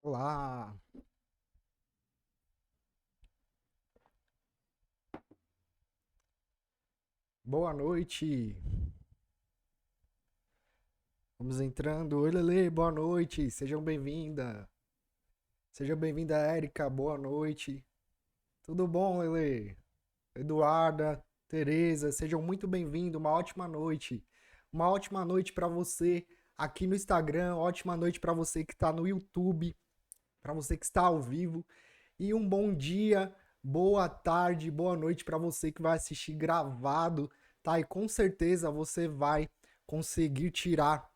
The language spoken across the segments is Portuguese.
Olá, boa noite. Vamos entrando. Oi, Lele, boa noite. Sejam bem-vinda. Seja bem-vinda, Érica, boa noite. Tudo bom, Lele? Eduarda, Tereza, sejam muito bem-vindos. Uma ótima noite. Uma ótima noite para você aqui no Instagram, ótima noite para você que está no YouTube, para você que está ao vivo. E um bom dia, boa tarde, boa noite para você que vai assistir gravado, tá? E com certeza você vai conseguir tirar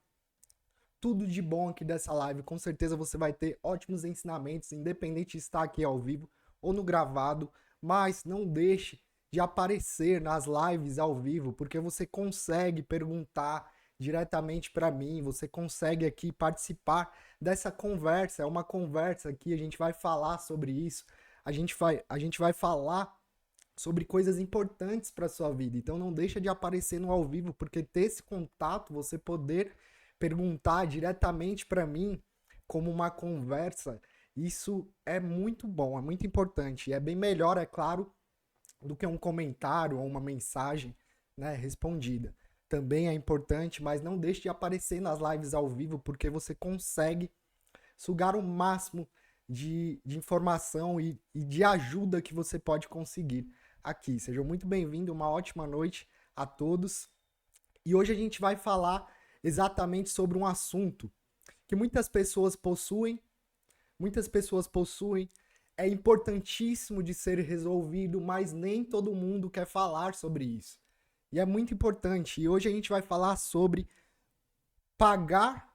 tudo de bom aqui dessa live. Com certeza você vai ter ótimos ensinamentos, independente de estar aqui ao vivo ou no gravado. Mas não deixe de aparecer nas lives ao vivo, porque você consegue perguntar diretamente para mim, você consegue aqui participar dessa conversa. É uma conversa aqui, a gente vai falar sobre isso, a gente vai falar sobre coisas importantes para sua vida. Então não deixa de aparecer no ao vivo, porque ter esse contato, você poder perguntar diretamente para mim como uma conversa, isso é muito bom, é muito importante. E é bem melhor, é claro, do que um comentário ou uma mensagem, né, respondida. Também é importante, mas não deixe de aparecer nas lives ao vivo, porque você consegue sugar o máximo de informação e de ajuda que você pode conseguir aqui. Sejam muito bem-vindos, uma ótima noite a todos. E hoje a gente vai falar exatamente sobre um assunto que muitas pessoas possuem, é importantíssimo de ser resolvido, mas nem todo mundo quer falar sobre isso. E é muito importante. E hoje a gente vai falar sobre pagar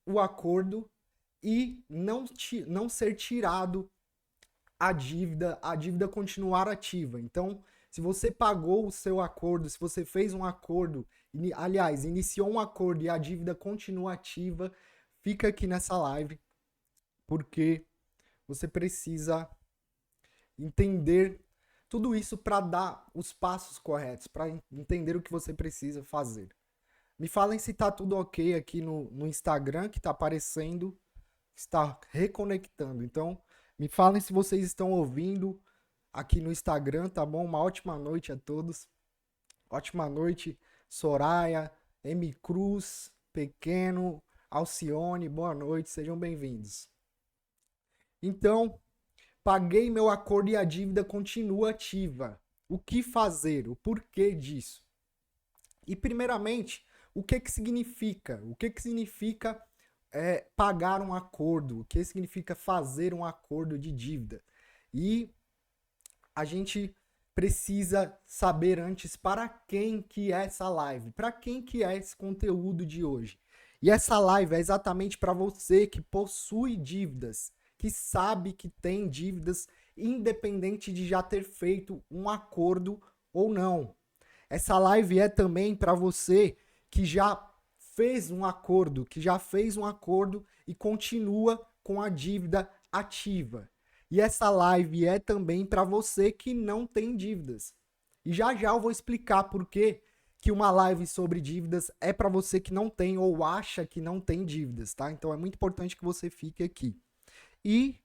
o acordo e não ser tirado a dívida continuar ativa. Então, se você pagou o seu acordo, se você fez um acordo, aliás, iniciou um acordo e a dívida continua ativa, fica aqui nessa live, porque você precisa entender tudo isso para dar os passos corretos, para entender o que você precisa fazer. Me falem se tá tudo ok aqui no Instagram, que tá aparecendo, está reconectando. Então, me falem se vocês estão ouvindo aqui no Instagram, tá bom? Uma ótima noite a todos. Ótima noite, Soraya, M. Cruz, Pequeno, Alcione, boa noite, sejam bem-vindos. Então, paguei meu acordo e a dívida continua ativa. O que fazer? O porquê disso? E, primeiramente, o que significa? O que significa pagar um acordo? O que significa fazer um acordo de dívida? E a gente precisa saber antes para quem que é essa live, para quem que é esse conteúdo de hoje. E essa live é exatamente para você que possui dívidas, que sabe que tem dívidas, independente de já ter feito um acordo ou não. Essa live é também para você que já fez um acordo, e continua com a dívida ativa. E essa live é também para você que não tem dívidas. E já já eu vou explicar por que uma live sobre dívidas é para você que não tem ou acha que não tem dívidas, tá? Então é muito importante que você fique aqui. E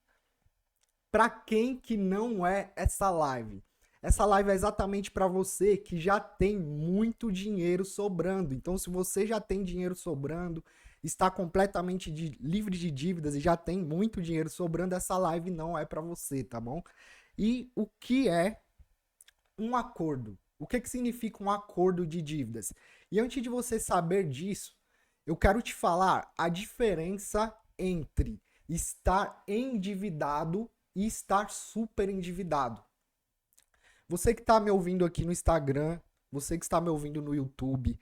para quem que não é essa live? Essa live é exatamente para você que já tem muito dinheiro sobrando. Então, se você já tem dinheiro sobrando, está completamente livre de dívidas e já tem muito dinheiro sobrando, essa live não é para você, tá bom? E o que é um acordo? O que significa um acordo de dívidas? E antes de você saber disso, eu quero te falar a diferença entre estar endividado e estar super endividado. Você que está me ouvindo aqui no Instagram, você que está me ouvindo no YouTube,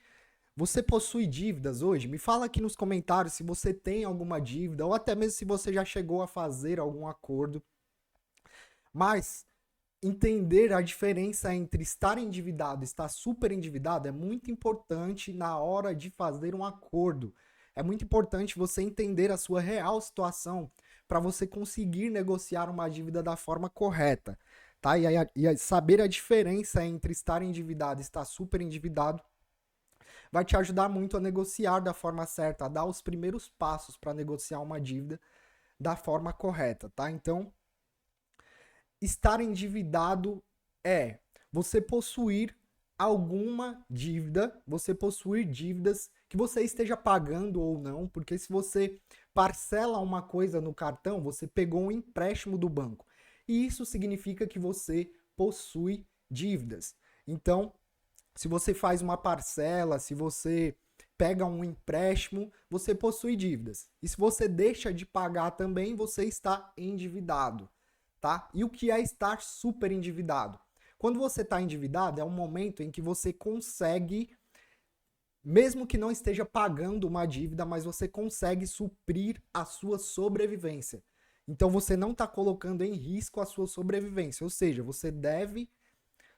você possui dívidas hoje? Me fala aqui nos comentários se você tem alguma dívida ou até mesmo se você já chegou a fazer algum acordo. Mas entender a diferença entre estar endividado e estar super endividado é muito importante na hora de fazer um acordo. É muito importante você entender a sua real situação para você conseguir negociar uma dívida da forma correta. Tá? E saber a diferença entre estar endividado e estar super endividado vai te ajudar muito a negociar da forma certa, a dar os primeiros passos para negociar uma dívida da forma correta, tá? Então, estar endividado é você possuir alguma dívida, você possuir dívidas que você esteja pagando ou não, porque se você parcela uma coisa no cartão, você pegou um empréstimo do banco. E isso significa que você possui dívidas. Então, se você faz uma parcela, se você pega um empréstimo, você possui dívidas. E se você deixa de pagar também, você está endividado, tá? E o que é estar super endividado? Quando você está endividado, é um momento em que você consegue, mesmo que não esteja pagando uma dívida, mas você consegue suprir a sua sobrevivência. Então você não está colocando em risco a sua sobrevivência, ou seja, você deve,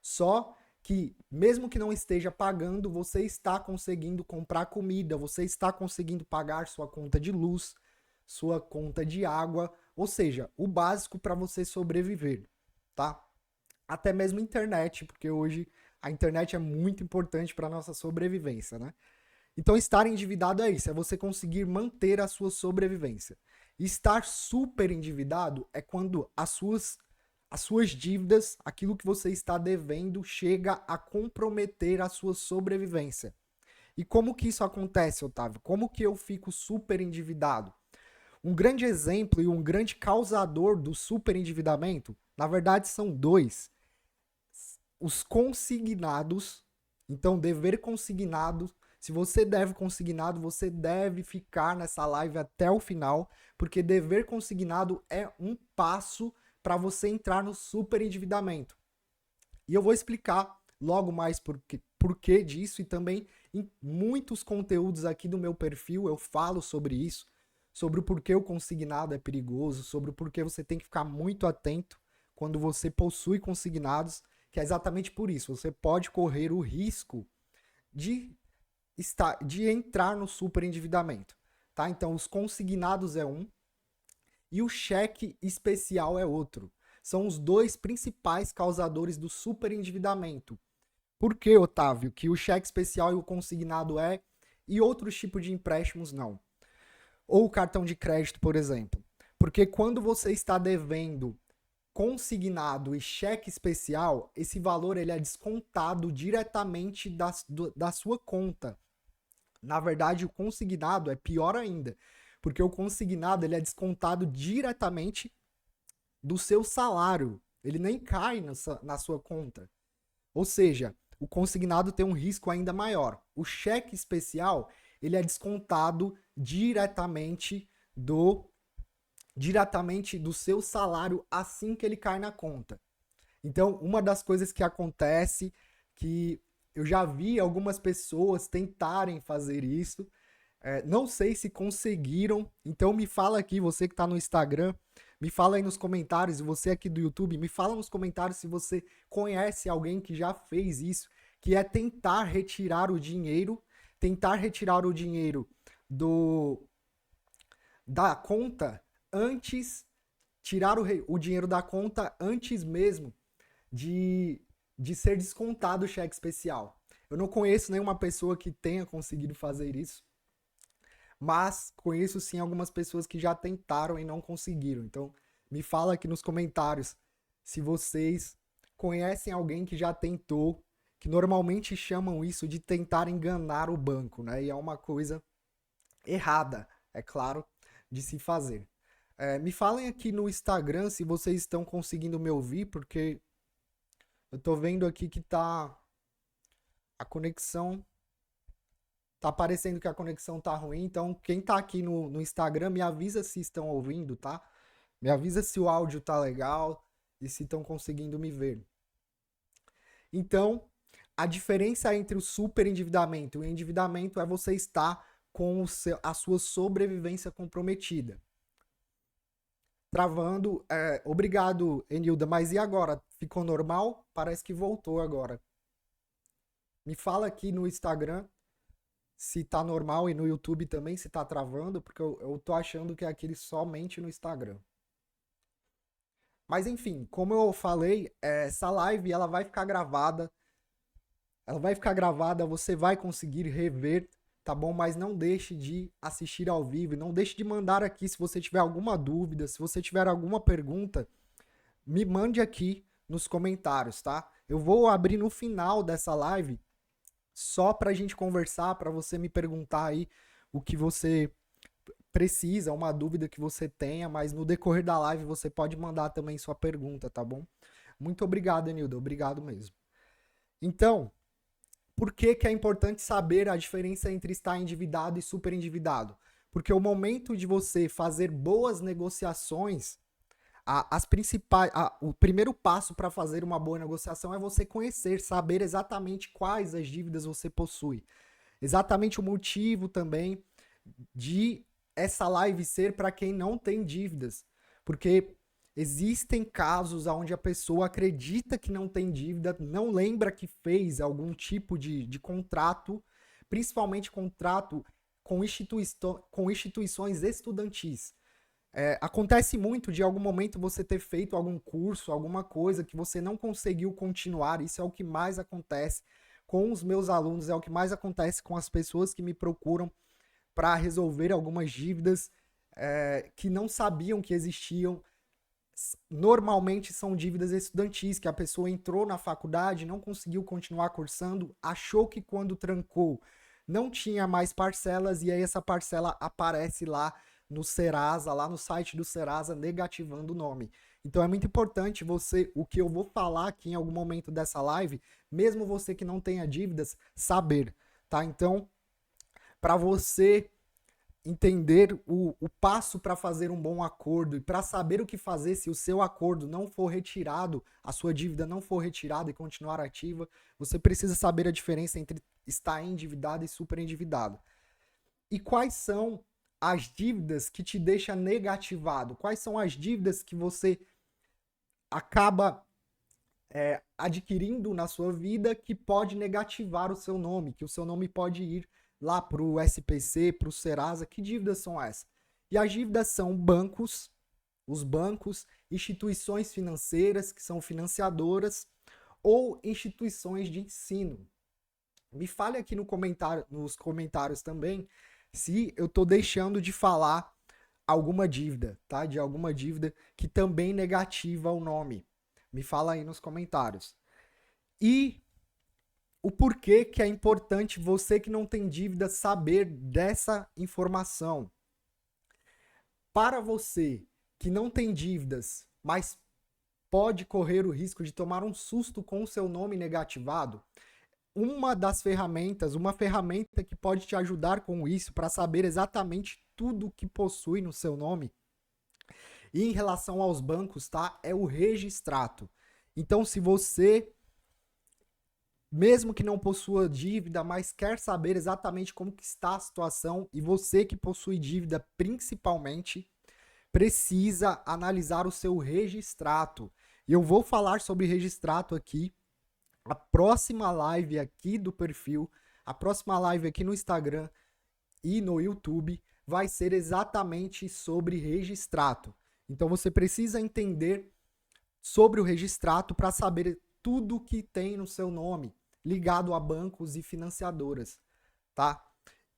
só que mesmo que não esteja pagando, você está conseguindo comprar comida, você está conseguindo pagar sua conta de luz, sua conta de água, ou seja, o básico para você sobreviver, tá? Até mesmo internet, porque hoje a internet é muito importante para nossa sobrevivência, né? Então, estar endividado é isso, é você conseguir manter a sua sobrevivência. Estar super endividado é quando as suas dívidas, aquilo que você está devendo, chega a comprometer a sua sobrevivência. E como que isso acontece, Otávio? Como que eu fico super endividado? Um grande exemplo e um grande causador do superendividamento, na verdade, são dois. Os consignados, então, dever consignado. Se você deve consignado, você deve ficar nessa live até o final, porque dever consignado é um passo para você entrar no superendividamento. E eu vou explicar logo mais porquê disso, e também em muitos conteúdos aqui do meu perfil eu falo sobre isso, sobre o porquê o consignado é perigoso, sobre o porquê você tem que ficar muito atento quando você possui consignados, que é exatamente por isso. Você pode correr o risco de entrar no superendividamento, tá? Então, os consignados é um e o cheque especial é outro. São os dois principais causadores do superendividamento. Por que, Otávio, que o cheque especial e o consignado é e outros tipos de empréstimos não? Ou o cartão de crédito, por exemplo. Porque quando você está devendo consignado e cheque especial, esse valor ele é descontado diretamente da sua conta. Na verdade, o consignado é pior ainda, porque o consignado ele é descontado diretamente do seu salário. Ele nem cai na sua conta. Ou seja, o consignado tem um risco ainda maior. O cheque especial ele é descontado diretamente do seu salário assim que ele cai na conta. Então, uma das coisas que acontece, que eu já vi algumas pessoas tentarem fazer isso, não sei se conseguiram, então me fala aqui, você que está no Instagram, me fala aí nos comentários, e você aqui do YouTube, me fala nos comentários se você conhece alguém que já fez isso, que é tentar retirar o dinheiro da conta antes, tirar o dinheiro da conta antes mesmo de, de ser descontado o cheque especial. Eu não conheço nenhuma pessoa que tenha conseguido fazer isso, mas conheço sim algumas pessoas que já tentaram e não conseguiram. Então, me fala aqui nos comentários se vocês conhecem alguém que já tentou, que normalmente chamam isso de tentar enganar o banco, né? E é uma coisa errada, é claro, de se fazer. Me falem aqui no Instagram se vocês estão conseguindo me ouvir, porque eu tô vendo aqui que a conexão tá parecendo que a conexão tá ruim, então quem tá aqui no Instagram me avisa se estão ouvindo, tá? Me avisa se o áudio tá legal e se estão conseguindo me ver. Então, a diferença entre o superendividamento e o endividamento é você estar com a sua sobrevivência comprometida. Travando. Obrigado, Enilda, mas e agora? Ficou normal? Parece que voltou agora. Me fala aqui no Instagram se tá normal e no YouTube também se tá travando, porque eu tô achando que é aquele somente no Instagram. Mas enfim, como eu falei, essa live ela vai ficar gravada. Ela vai ficar gravada, você vai conseguir rever, tá bom? Mas não deixe de assistir ao vivo, e não deixe de mandar aqui se você tiver alguma dúvida, se você tiver alguma pergunta, me mande aqui nos comentários, tá? Eu vou abrir no final dessa live só pra gente conversar, pra você me perguntar aí o que você precisa, uma dúvida que você tenha, mas no decorrer da live você pode mandar também sua pergunta, tá bom? Muito obrigado, Enildo, obrigado mesmo. Então, por que que é importante saber a diferença entre estar endividado e super endividado? Porque o momento de você fazer boas negociações, o primeiro passo para fazer uma boa negociação é você conhecer, saber exatamente quais as dívidas você possui. Exatamente o motivo também de essa live ser para quem não tem dívidas. Porque existem casos onde a pessoa acredita que não tem dívida, não lembra que fez algum tipo de contrato, principalmente contrato com instituições estudantis. Acontece muito de algum momento você ter feito algum curso, alguma coisa que você não conseguiu continuar. Isso é o que mais acontece com os meus alunos, é o que mais acontece com as pessoas que me procuram para resolver algumas dívidas que não sabiam que existiam. Normalmente são dívidas estudantis, que a pessoa entrou na faculdade, não conseguiu continuar cursando, achou que quando trancou não tinha mais parcelas, e aí essa parcela aparece lá no Serasa, lá no site do Serasa, negativando o nome. Então é muito importante o que eu vou falar aqui em algum momento dessa live, mesmo você que não tenha dívidas, saber, tá? Então, para você entender o passo para fazer um bom acordo e para saber o que fazer se o seu acordo não for retirado, a sua dívida não for retirada e continuar ativa, você precisa saber a diferença entre estar endividado e super endividado. E quais são as dívidas que te deixam negativado? Quais são as dívidas que você acaba adquirindo na sua vida que pode negativar o seu nome, que o seu nome pode ir lá para o SPC, para o Serasa? Que dívidas são essas? E as dívidas são bancos, os bancos, instituições financeiras, que são financiadoras, ou instituições de ensino. Me fale aqui nos comentários também se eu estou deixando de falar alguma dívida, tá? De alguma dívida que também negativa o nome. Me fala aí nos comentários. E o porquê que é importante você que não tem dívida saber dessa informação. Para você que não tem dívidas, mas pode correr o risco de tomar um susto com o seu nome negativado, uma ferramenta que pode te ajudar com isso, para saber exatamente tudo que possui no seu nome, e em relação aos bancos, tá? É o Registrato. Então, se você, mesmo que não possua dívida, mas quer saber exatamente como que está a situação, e você que possui dívida principalmente, precisa analisar o seu Registrato. E eu vou falar sobre Registrato aqui, a próxima live aqui do perfil, a próxima live aqui no Instagram e no YouTube vai ser exatamente sobre Registrato. Então você precisa entender sobre o Registrato para saber tudo que tem no seu nome, ligado a bancos e financiadoras, tá?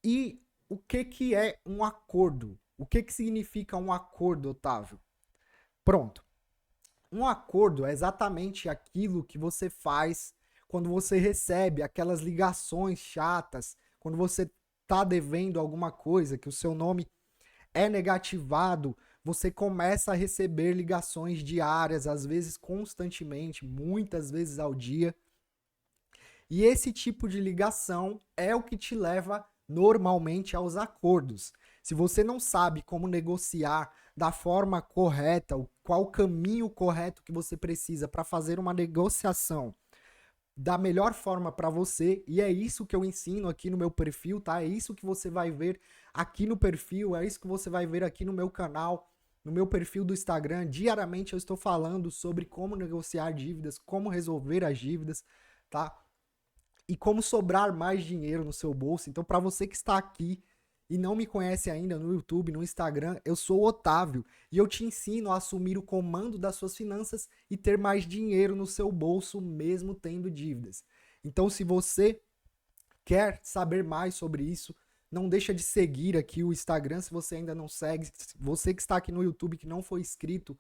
E o que é um acordo? O que significa um acordo, Otávio? Pronto. Um acordo é exatamente aquilo que você faz quando você recebe aquelas ligações chatas, quando você está devendo alguma coisa, que o seu nome é negativado, você começa a receber ligações diárias, às vezes constantemente, muitas vezes ao dia. E esse tipo de ligação é o que te leva normalmente aos acordos. Se você não sabe como negociar da forma correta, qual o caminho correto que você precisa para fazer uma negociação da melhor forma para você, e é isso que eu ensino aqui no meu perfil, tá? É isso que você vai ver aqui no perfil, é isso que você vai ver aqui no meu canal, no meu perfil do Instagram. Diariamente eu estou falando sobre como negociar dívidas, como resolver as dívidas, tá? E como sobrar mais dinheiro no seu bolso. Então, para você que está aqui e não me conhece ainda no YouTube, no Instagram, eu sou o Otávio e eu te ensino a assumir o comando das suas finanças e ter mais dinheiro no seu bolso mesmo tendo dívidas. Então, se você quer saber mais sobre isso, Não deixa de seguir aqui o Instagram se você ainda não segue. Você que está aqui no YouTube que não foi inscrito,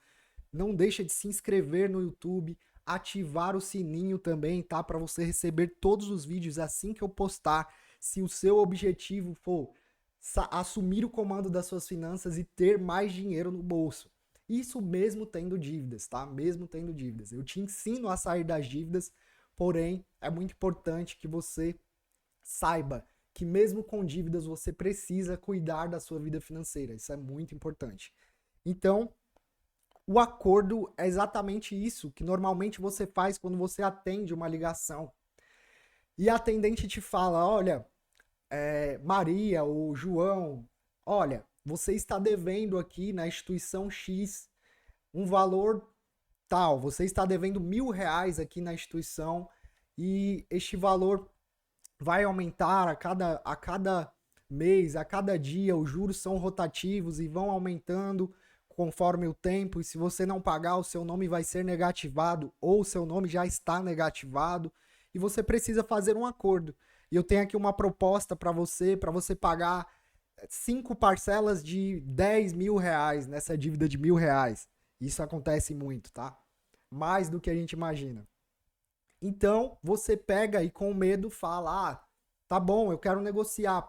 não deixa de se inscrever no YouTube, ativar o sininho também, tá? Para você receber todos os vídeos assim que eu postar. Se o seu objetivo for assumir o comando das suas finanças e ter mais dinheiro no bolso. Isso mesmo tendo dívidas, tá? Mesmo tendo dívidas. Eu te ensino a sair das dívidas, porém é muito importante que você saiba que mesmo com dívidas você precisa cuidar da sua vida financeira. Isso é muito importante. Então, o acordo é exatamente isso que normalmente você faz quando você atende uma ligação. E a atendente te fala, olha, Maria ou João, olha, você está devendo aqui na instituição X um valor tal, você está devendo R$ 1.000 aqui na instituição e este valor vai aumentar a cada mês, a cada dia, os juros são rotativos e vão aumentando conforme o tempo, e se você não pagar, o seu nome vai ser negativado ou o seu nome já está negativado e você precisa fazer um acordo. E eu tenho aqui uma proposta para você pagar 5 parcelas de R$ 10.000 nessa dívida de R$ 1.000. Isso acontece muito, tá? Mais do que a gente imagina. Então, você pega e com medo fala, tá bom, eu quero negociar,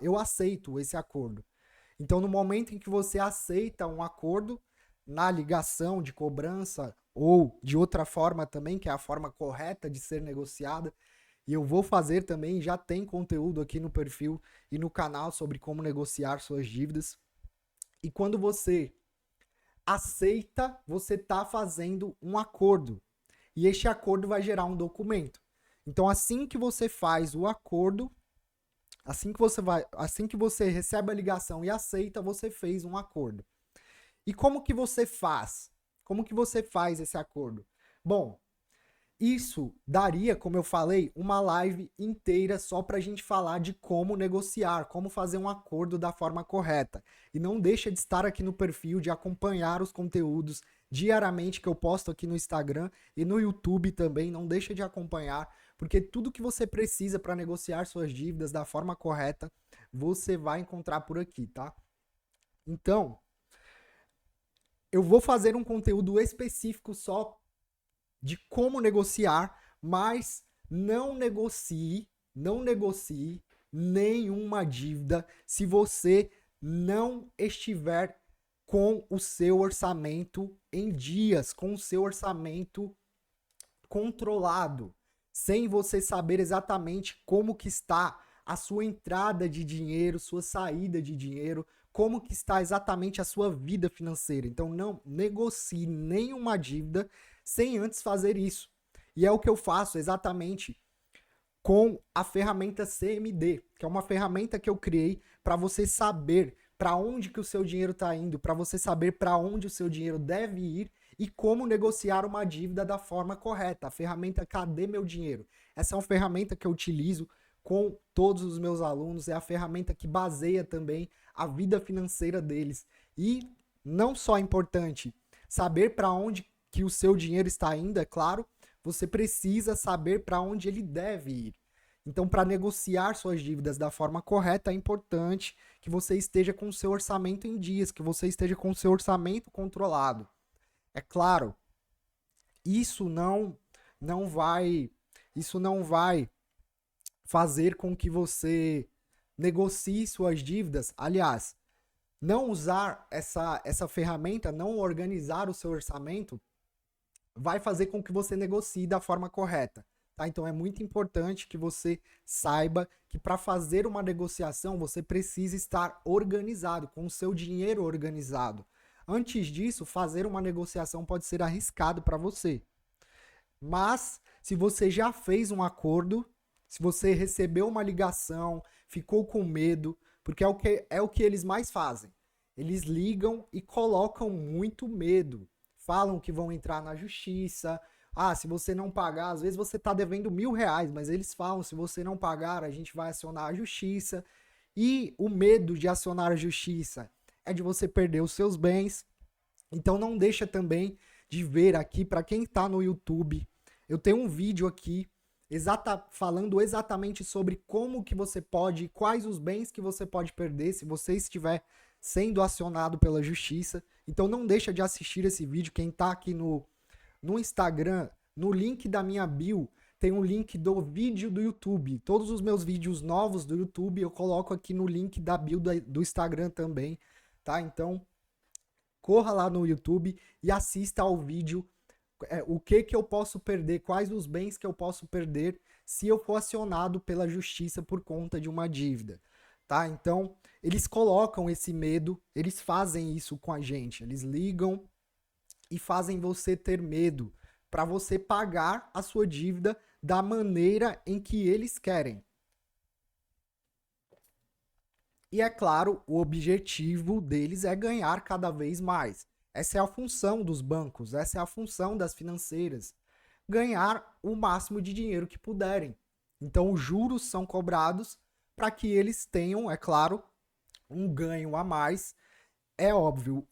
eu aceito esse acordo. Então, no momento em que você aceita um acordo, na ligação de cobrança ou de outra forma também, que é a forma correta de ser negociada, e eu vou fazer também, já tem conteúdo aqui no perfil e no canal sobre como negociar suas dívidas. E quando você aceita, você está fazendo um acordo. E este acordo vai gerar um documento. Então, assim que você faz o acordo, assim que você recebe a ligação e aceita, você fez um acordo. E como que você faz? Como que você faz esse acordo? Bom, isso daria, como eu falei, uma live inteira só para a gente falar de como negociar, como fazer um acordo da forma correta. E não deixa de estar aqui no perfil, de acompanhar os conteúdos diariamente que eu posto aqui no Instagram e no YouTube também. Não deixa de acompanhar, porque tudo que você precisa para negociar suas dívidas da forma correta, você vai encontrar por aqui, tá? Então, eu vou fazer um conteúdo específico só de como negociar, mas não negocie nenhuma dívida se você não estiver com o seu orçamento em dias, com o seu orçamento controlado, sem você saber exatamente como que está a sua entrada de dinheiro, sua saída de dinheiro, como que está exatamente a sua vida financeira. Então não negocie nenhuma dívida sem antes fazer isso. E é o que eu faço exatamente com a ferramenta CMD, que é uma ferramenta que eu criei para você saber para onde que o seu dinheiro está indo, para você saber para onde o seu dinheiro deve ir e como negociar uma dívida da forma correta. A ferramenta Cadê Meu Dinheiro? Essa é uma ferramenta que eu utilizo com todos os meus alunos, é a ferramenta que baseia também a vida financeira deles. E não só é importante saber para onde que o seu dinheiro está indo, é claro, você precisa saber para onde ele deve ir. Então, para negociar suas dívidas da forma correta, é importante que você esteja com o seu orçamento em dias, que você esteja com o seu orçamento controlado. É claro, isso não vai fazer com que você negocie suas dívidas. Aliás, não usar essa ferramenta, não organizar o seu orçamento, vai fazer com que você negocie da forma correta. Tá? Então é muito importante que você saiba que para fazer uma negociação você precisa estar organizado, com o seu dinheiro organizado. Antes disso, fazer uma negociação pode ser arriscado para você. Mas se você já fez um acordo, se você recebeu uma ligação, ficou com medo, porque é o que eles mais fazem. Eles ligam e colocam muito medo. Falam que vão entrar na justiça. Se você não pagar, às vezes você está devendo R$ 1.000, mas eles falam, se você não pagar, a gente vai acionar a justiça. E o medo de acionar a justiça é de você perder os seus bens. Então não deixa também de ver aqui, para quem está no YouTube, eu tenho um vídeo aqui falando exatamente sobre como que você pode, quais os bens que você pode perder se você estiver sendo acionado pela justiça. Então não deixa de assistir esse vídeo. Quem está aqui no Instagram, no link da minha bio, tem um link do vídeo do YouTube. Todos os meus vídeos novos do YouTube eu coloco aqui no link da bio do Instagram também, tá? Então corra lá no YouTube e assista ao vídeo. O que eu posso perder, quais os bens que eu posso perder se eu for acionado pela justiça por conta de uma dívida, tá? Então, eles colocam esse medo, eles fazem isso com a gente, eles ligam e fazem você ter medo para você pagar a sua dívida da maneira em que eles querem. E é claro, o objetivo deles é ganhar cada vez mais. Essa é a função dos bancos, essa é a função das financeiras. Ganhar o máximo de dinheiro que puderem. Então, os juros são cobrados para que eles tenham, é claro, um ganho a mais. É óbvio,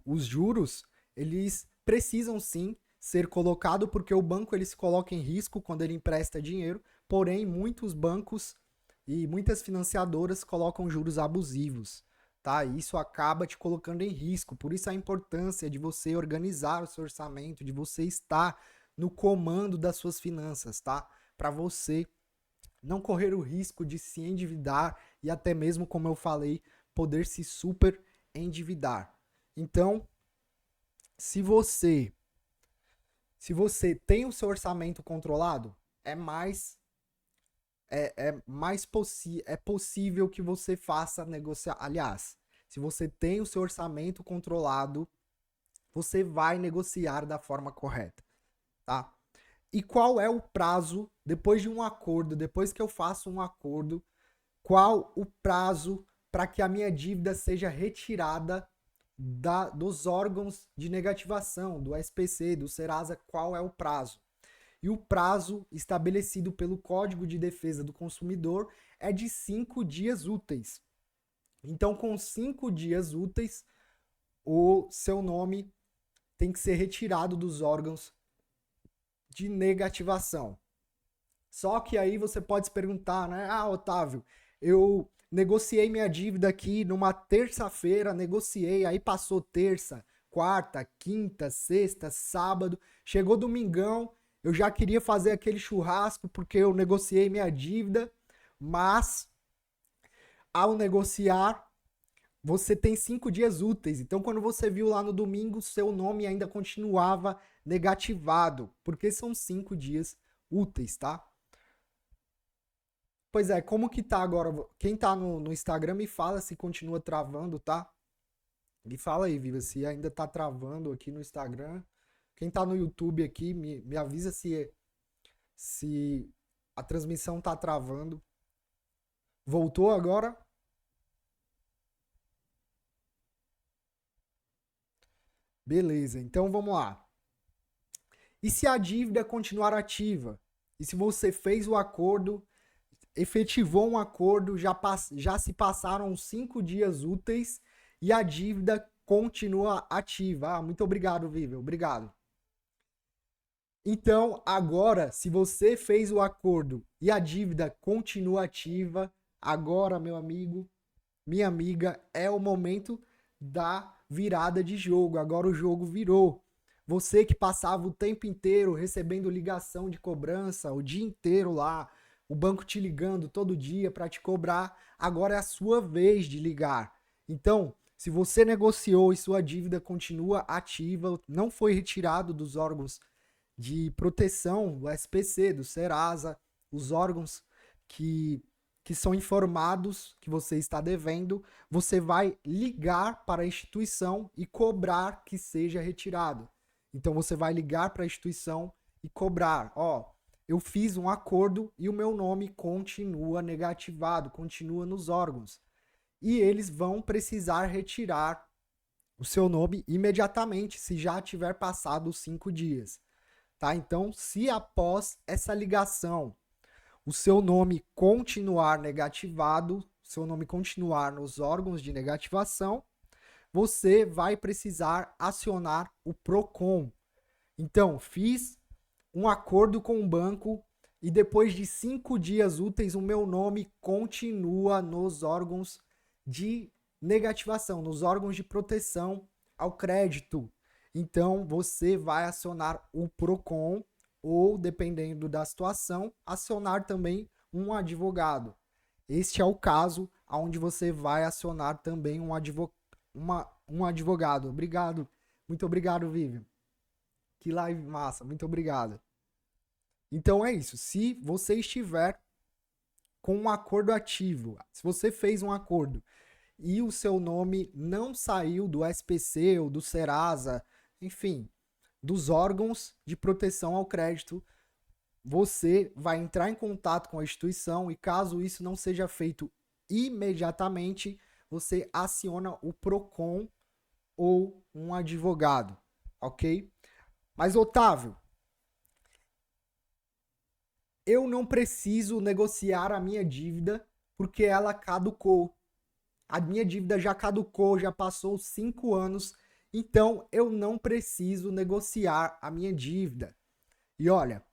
os juros, eles precisam sim ser colocados porque o banco ele se coloca em risco quando ele empresta dinheiro, porém, muitos bancos e muitas financiadoras colocam juros abusivos. Tá? E isso acaba te colocando em risco. Por isso a importância de você organizar o seu orçamento, de você estar no comando das suas finanças, tá? Para você não correr o risco de se endividar e até mesmo, como eu falei, poder se super endividar. Então, se você tem o seu orçamento controlado, é possível que você faça negociar. Aliás, se você tem o seu orçamento controlado, você vai negociar da forma correta, tá? E qual é o prazo depois de um acordo, depois que eu faço um acordo, qual o prazo para que a minha dívida seja retirada dos órgãos de negativação, do SPC, do Serasa, qual é o prazo? E o prazo estabelecido pelo Código de Defesa do Consumidor é de 5 dias úteis. Então, com 5 dias úteis, o seu nome tem que ser retirado dos órgãos de negativação. Só que aí você pode se perguntar, né? Ah, Otávio, eu negociei minha dívida aqui numa terça-feira, negociei, aí passou terça, quarta, quinta, sexta, sábado, chegou domingão, eu já queria fazer aquele churrasco porque eu negociei minha dívida, mas ao negociar, você tem 5 dias úteis. Então, quando você viu lá no domingo, seu nome ainda continuava negativado, porque são 5 dias úteis, tá? Pois é, como que tá agora? Quem tá no Instagram me fala se continua travando, tá? Me fala aí, Viva, se ainda tá travando aqui no Instagram. Quem tá no YouTube aqui, me avisa se a transmissão tá travando. Voltou agora? Beleza, então vamos lá. E se a dívida continuar ativa? E se você fez o acordo, efetivou um acordo, já se passaram 5 dias úteis e a dívida continua ativa? Ah, muito obrigado, Viva, obrigado. Então, agora, se você fez o acordo e a dívida continua ativa, agora, meu amigo, minha amiga, é o momento da virada de jogo. Agora o jogo virou. Você que passava o tempo inteiro recebendo ligação de cobrança, o dia inteiro lá, o banco te ligando todo dia para te cobrar, agora é a sua vez de ligar. Então, se você negociou e sua dívida continua ativa, não foi retirado dos órgãos de proteção, do SPC, do Serasa, os órgãos que são informados que você está devendo, você vai ligar para a instituição e cobrar que seja retirado. Então você vai ligar para a instituição e cobrar, ó, eu fiz um acordo e o meu nome continua negativado, continua nos órgãos. E eles vão precisar retirar o seu nome imediatamente, se já tiver passado os 5 dias. Tá? Então, se após essa ligação o seu nome continuar negativado, seu nome continuar nos órgãos de negativação, você vai precisar acionar o PROCON. Então, fiz um acordo com o banco, e depois de 5 dias úteis o meu nome continua nos órgãos de negativação, nos órgãos de proteção ao crédito. Então você vai acionar o Procon ou, dependendo da situação, acionar também um advogado. Este é o caso onde você vai acionar também um advogado. Obrigado. Muito obrigado, Vivian. Que live massa. Muito obrigado. Então é isso. Se você estiver com um acordo ativo, se você fez um acordo e o seu nome não saiu do SPC ou do Serasa, enfim, dos órgãos de proteção ao crédito, você vai entrar em contato com a instituição e, caso isso não seja feito imediatamente, você aciona o Procon ou um advogado, ok? Mas, Otávio, eu não preciso negociar a minha dívida porque ela caducou. A minha dívida já caducou, já passou 5 anos, então eu não preciso negociar a minha dívida. E olha,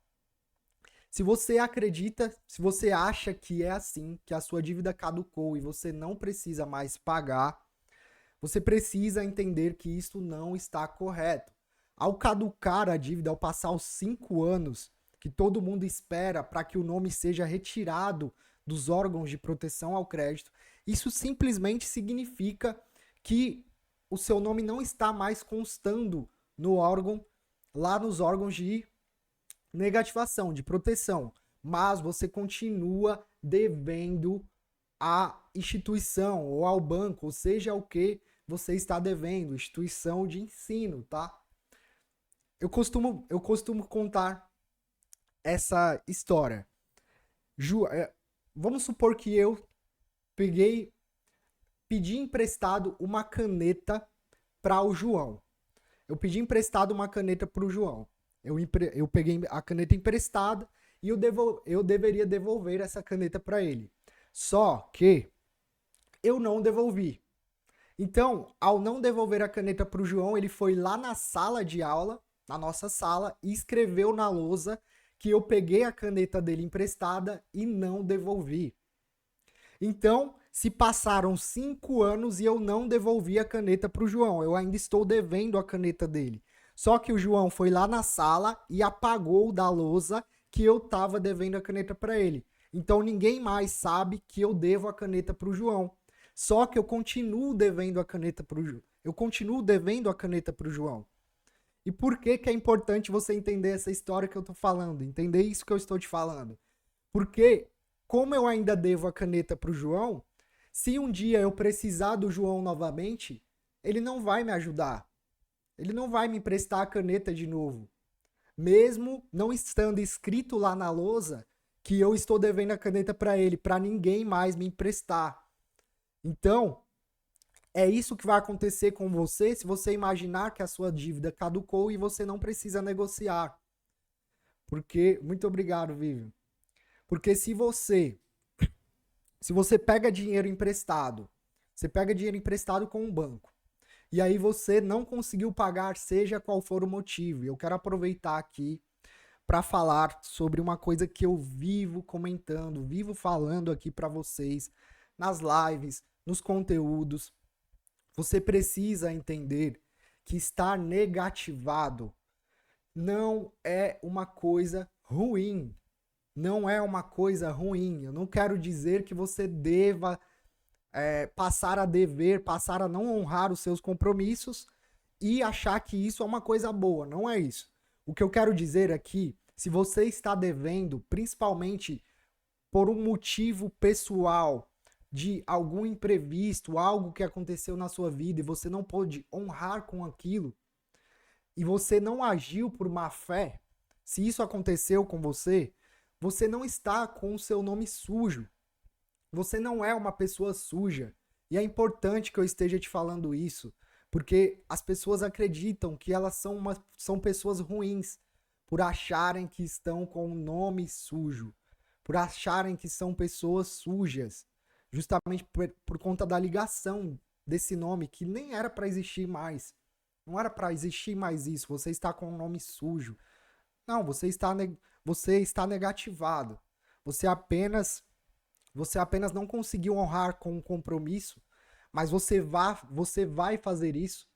se você acredita, se você acha que é assim, que a sua dívida caducou e você não precisa mais pagar, você precisa entender que isso não está correto. Ao caducar a dívida, ao passar os 5 anos que todo mundo espera para que o nome seja retirado dos órgãos de proteção ao crédito, isso simplesmente significa que o seu nome não está mais constando no órgão, lá nos órgãos de negativação, de proteção, mas você continua devendo à instituição ou ao banco, ou seja, o que você está devendo, instituição de ensino, tá? Eu costumo contar essa história. Vamos supor que eu pedi emprestado uma caneta para o João. Eu pedi emprestado uma caneta para o João. Eu peguei a caneta emprestada e eu deveria devolver essa caneta para ele. Só que eu não devolvi. Então, ao não devolver a caneta para o João, ele foi lá na sala de aula, na nossa sala, e escreveu na lousa que eu peguei a caneta dele emprestada e não devolvi. Então, se passaram 5 anos e eu não devolvi a caneta para o João, eu ainda estou devendo a caneta dele. Só que o João foi lá na sala e apagou da lousa que eu estava devendo a caneta para ele. Então ninguém mais sabe que eu devo a caneta para o João. Só que eu continuo devendo a caneta para o João. Eu continuo devendo a caneta para o João. E por que é importante você entender essa história que eu estou falando? Entender isso que eu estou te falando? Porque, como eu ainda devo a caneta para o João, se um dia eu precisar do João novamente, ele não vai me ajudar. Ele não vai me emprestar a caneta de novo. Mesmo não estando escrito lá na lousa que eu estou devendo a caneta para ele, para ninguém mais me emprestar. Então, é isso que vai acontecer com você se você imaginar que a sua dívida caducou e você não precisa negociar. Porque, muito obrigado, Vivian. Porque se você pega dinheiro emprestado, você pega dinheiro emprestado com um banco, e aí você não conseguiu pagar, seja qual for o motivo. Eu quero aproveitar aqui para falar sobre uma coisa que eu vivo comentando, vivo falando aqui para vocês nas lives, nos conteúdos. Você precisa entender que estar negativado não é uma coisa ruim. Não é uma coisa ruim. Eu não quero dizer que você deva passar a dever, passar a não honrar os seus compromissos e achar que isso é uma coisa boa. Não é isso. O que eu quero dizer é que, se você está devendo, principalmente por um motivo pessoal, de algum imprevisto, algo que aconteceu na sua vida e você não pôde honrar com aquilo, e você não agiu por má fé, se isso aconteceu com você, você não está com o seu nome sujo. Você não é uma pessoa suja. E é importante que eu esteja te falando isso, porque as pessoas acreditam que elas são pessoas ruins por acharem que estão com o nome sujo, por acharem que são pessoas sujas, justamente por conta da ligação desse nome que nem era para existir mais. Não era para existir mais isso. Você está com um nome sujo. Não, você está negativado. Você apenas não conseguiu honrar com um compromisso, mas você vai fazer isso.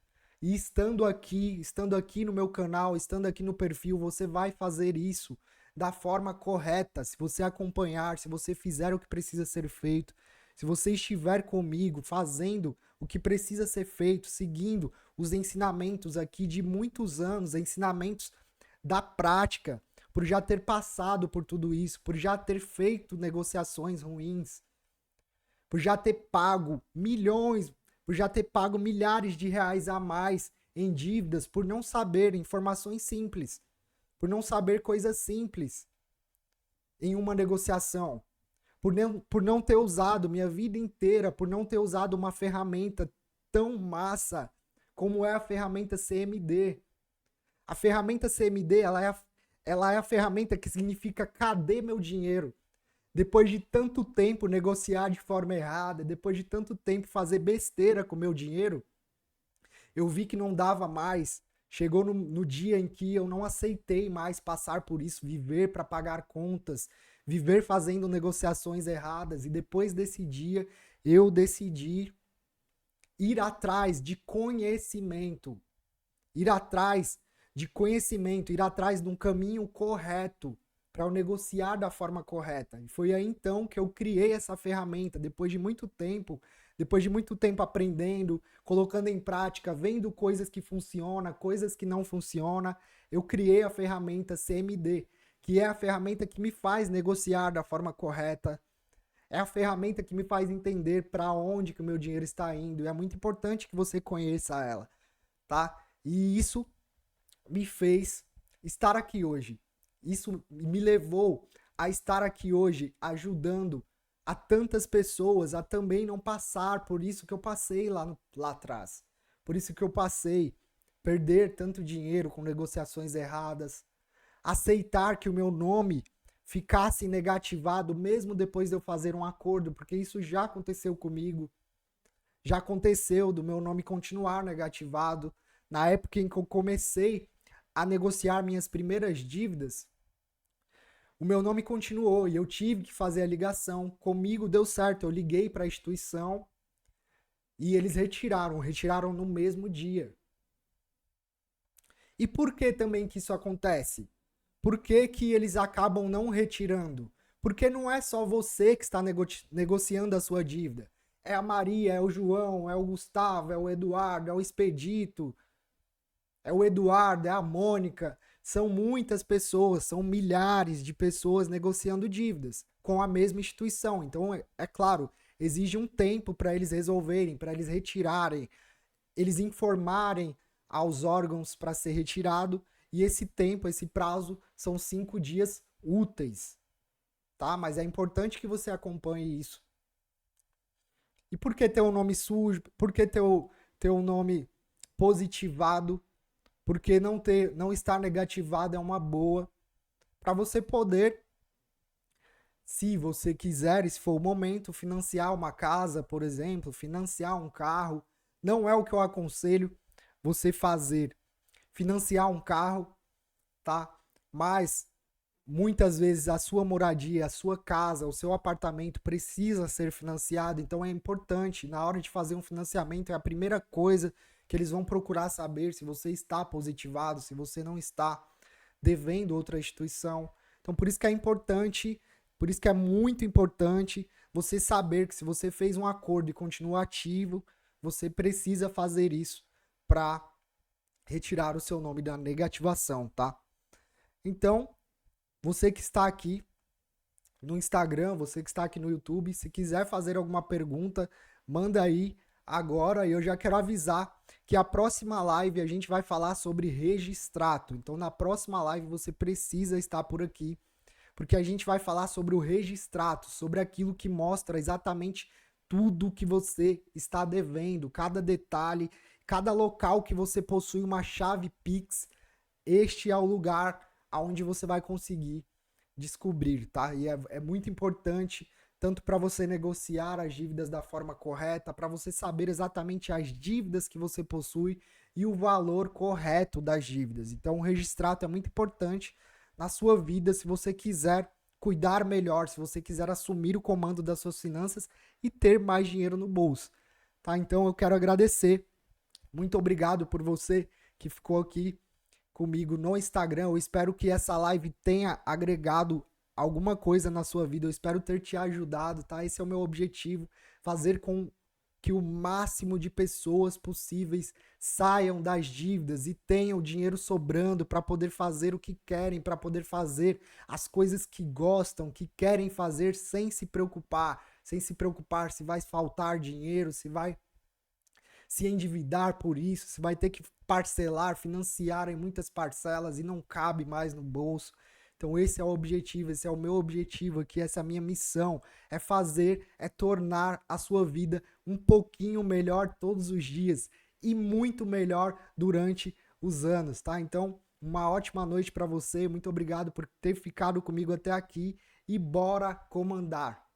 E estando aqui no meu canal, estando aqui no perfil, você vai fazer isso da forma correta. Se você acompanhar, se você fizer o que precisa ser feito, se você estiver comigo fazendo o que precisa ser feito, seguindo os ensinamentos aqui de muitos anos, ensinamentos da prática, por já ter passado por tudo isso, por já ter feito negociações ruins, por já ter pago milhões, por já ter pago milhares de reais a mais em dívidas, por não saber informações simples, por não saber coisas simples em uma negociação, por não ter usado minha vida inteira, por não ter usado uma ferramenta tão massa como é a ferramenta CMD. A ferramenta CMD, ela é a ferramenta que significa cadê meu dinheiro? Depois de tanto tempo negociar de forma errada, depois de tanto tempo fazer besteira com meu dinheiro, eu vi que não dava mais. Chegou no dia em que eu não aceitei mais passar por isso, viver para pagar contas, viver fazendo negociações erradas. E depois desse dia, eu decidi ir atrás de conhecimento. Ir atrás de conhecimento, ir atrás de um caminho correto para eu negociar da forma correta. E foi aí então que eu criei essa ferramenta, depois de muito tempo aprendendo, colocando em prática, vendo coisas que funcionam, coisas que não funcionam, eu criei a ferramenta CMD, que é a ferramenta que me faz negociar da forma correta, é a ferramenta que me faz entender para onde que o meu dinheiro está indo, e é muito importante que você conheça ela, tá? E isso me fez estar aqui hoje. Isso me levou a estar aqui hoje ajudando a tantas pessoas a também não passar por isso que eu passei lá atrás. Por isso que eu passei, perder tanto dinheiro com negociações erradas, aceitar que o meu nome ficasse negativado mesmo depois de eu fazer um acordo, porque isso já aconteceu comigo. Já aconteceu do meu nome continuar negativado. Na época em que eu comecei a negociar minhas primeiras dívidas, o meu nome continuou e eu tive que fazer a ligação. Comigo deu certo, eu liguei para a instituição e eles retiraram no mesmo dia. E por que também que isso acontece? Por que que eles acabam não retirando? Porque não é só você que está negociando a sua dívida. É a Maria, é o João, é o Gustavo, é o Eduardo, é o Expedito, é o Eduardo, é a Mônica. São muitas pessoas, são milhares de pessoas negociando dívidas com a mesma instituição. Então, é claro, exige um tempo para eles resolverem, para eles retirarem, eles informarem aos órgãos para ser retirado. E esse tempo, esse prazo, são 5 dias úteis, tá? Mas é importante que você acompanhe isso. E por que ter um nome sujo? Por que ter um nome positivado? Porque não estar negativado é uma boa para você poder, se você quiser, se for o momento, financiar uma casa, por exemplo, financiar um carro. Não é o que eu aconselho você fazer. Financiar um carro, tá? Mas muitas vezes a sua moradia, a sua casa, o seu apartamento precisa ser financiado, então é importante, na hora de fazer um financiamento, é a primeira coisa que eles vão procurar saber se você está positivado, se você não está devendo outra instituição. Então por isso que é importante, por isso que é muito importante você saber que se você fez um acordo e continua ativo, você precisa fazer isso para retirar o seu nome da negativação, tá? Então, você que está aqui no Instagram, você que está aqui no YouTube, se quiser fazer alguma pergunta, manda aí agora. E eu já quero avisar que a próxima live a gente vai falar sobre registrato. Então, na próxima live você precisa estar por aqui, porque a gente vai falar sobre o registrato, sobre aquilo que mostra exatamente tudo que você está devendo, cada detalhe, cada local que você possui uma chave Pix. Este é o lugar onde você vai conseguir descobrir, tá? E é muito importante, tanto para você negociar as dívidas da forma correta, para você saber exatamente as dívidas que você possui e o valor correto das dívidas. Então, o registrato é muito importante na sua vida, se você quiser cuidar melhor, se você quiser assumir o comando das suas finanças e ter mais dinheiro no bolso, tá? Então eu quero agradecer. Muito obrigado por você que ficou aqui comigo no Instagram. Eu espero que essa live tenha agregado alguma coisa na sua vida. Eu espero ter te ajudado, tá? Esse é o meu objetivo, fazer com que o máximo de pessoas possíveis saiam das dívidas e tenham dinheiro sobrando para poder fazer o que querem, para poder fazer as coisas que gostam, que querem fazer sem se preocupar se vai faltar dinheiro, se vai se endividar por isso, se vai ter que parcelar, financiar em muitas parcelas e não cabe mais no bolso. Então esse é o objetivo, esse é o meu objetivo aqui, essa é a minha missão, é tornar a sua vida um pouquinho melhor todos os dias e muito melhor durante os anos, tá? Então, uma ótima noite para você, muito obrigado por ter ficado comigo até aqui e bora comandar!